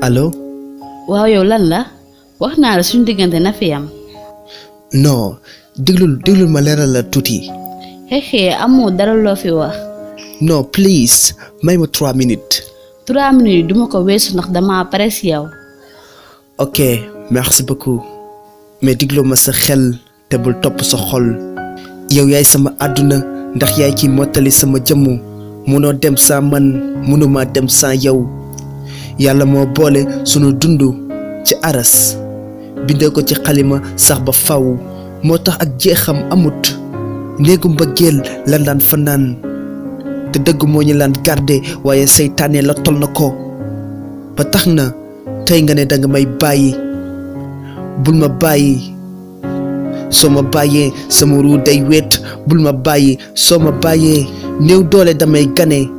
allo. waaw yow lan la wax naa la suñu diggante na fi am. non déglul ma leeral la tuuti. xeexee amoo dara loo fi wax. non please may ma 3 minutes. 3 minutes duma ko weesu ndax dama pare si yow. ok merci beaucoup. mais déglu ma sa xel te bul topp sa xol. yow yaay sama àdduna ndax yaay ki mottali sama jëmm munoo dem sans man munuma dem sans yow. yàlla moo boole sunu dund ci aras bindee ko ci xalima sax ba faw moo tax ak jeexam amut néegu mbëggeel lan daan fanaan te dëgg moo ñu laan garde waaye seytaane la tol na ko ba tax na tey nga ne danga may bàyyi bul ma bàyyi soo ma bàyyee sama ruu day wéet bul ma bàyyi soo ma bàyyee néew doole damay gane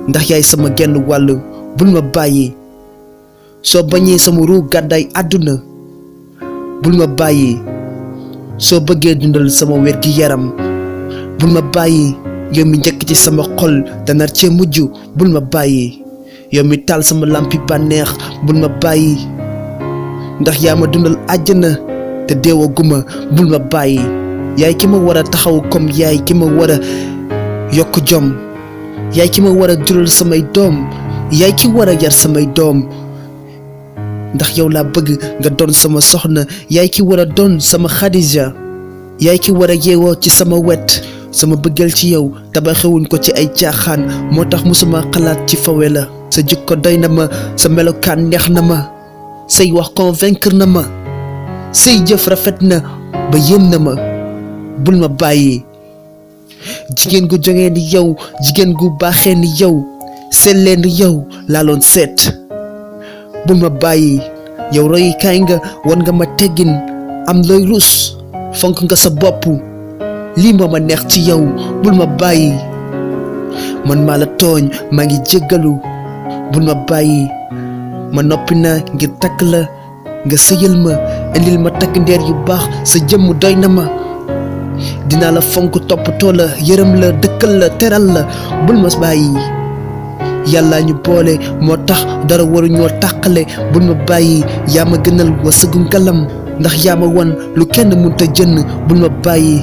ndax yaay sama genn wàll bul ma bàyyi soo bañee sama ruu gàddaay àdduna bul ma bàyyi soo bëggee dundal sama wér gi yaram bul ma bàyyi yow mi njëkk ci sama xol danar cee mujj bul ma bàyyi yow mi taal sama lampi bànneex bul ma bàyyi ndax yaa ma dundal àjjana te deewa guma bul ma bàyyi yaay ki ma war a taxaw comme yaay ki ma war a yokk jom yaay ki ma war a jural samay doom yaay ki war a yar samay doom ndax yow laa bëgg nga doon sama soxna yaay ki war a doon sama Xadija yaay ki war a yeewoo ci sama wet sama bëggeel ci yow tabaxewuñ ko ci ay caaxaan moo tax musuma xalaat ci fawe la sa jikko doy na ma sa melokaan neex na ma say wax convaincre na ma say jëf rafet na ba yéem na ma bul ma bàyyi jigéen gu jógee ni yow jigéen gu baaxee ni yow sellee ni yow laaloon seet bul ma bàyyi yow royukaay nga won nga ma teggin am looy rus fonk nga sa bopp lii moo ma neex ci yow bul ma bàyyi man maa la tooñ maa ngi jéggalu bul ma bàyyi ma noppi na ngir takk la nga sëyal ma indil ma takk ndeer yu baax sa jëmm doy na ma dinaa la fonk toppatoo la yërëm la dëkkal la teral la bul ma bàyyi yàlla ñu boole moo tax dara waruñoo tàqale bul ma bàyyi yaa ma gënal wasagu ngalam ndax yaa ma wan lu kenn mënta jënn bul ma bàyyi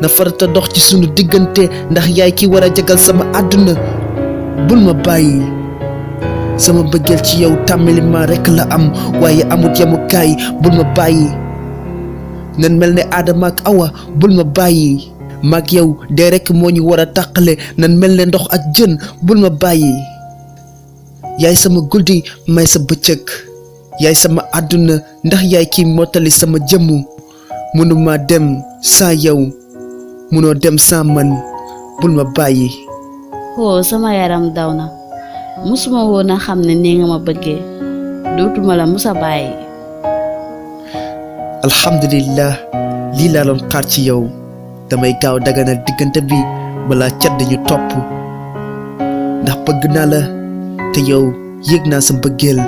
na farata dox ci sunu diggante ndax yaay ki war a jagal sama àdduna bul ma bàyyi sama bëggeel ci yow tàmmali ma rekk la am waaye amut yamukaay bul ma bàyyi nan mel ne Aadama ak Awa bul ma bàyyi maag yow dee rekk moo ñu war a tàqale nan mel ne ndox ak jën bul ma bàyyi yaay sama guddi may sa bëccëg yaay sama àdduna ndax yaay kii mottali sama jëmm mënuma dem sans yow mënoo dem sans man bul ma bàyyi. oh sama yaram daw na musuma woon a xam ne nii nga ma bëggee dootuma la musa bàyyi. alhamdulillah lii laa doon xaar ci yow damay gaaw daganal diggante bi balaa cat dañu topp ndax bëgg naa la te yow yëg naa sa mbëggeel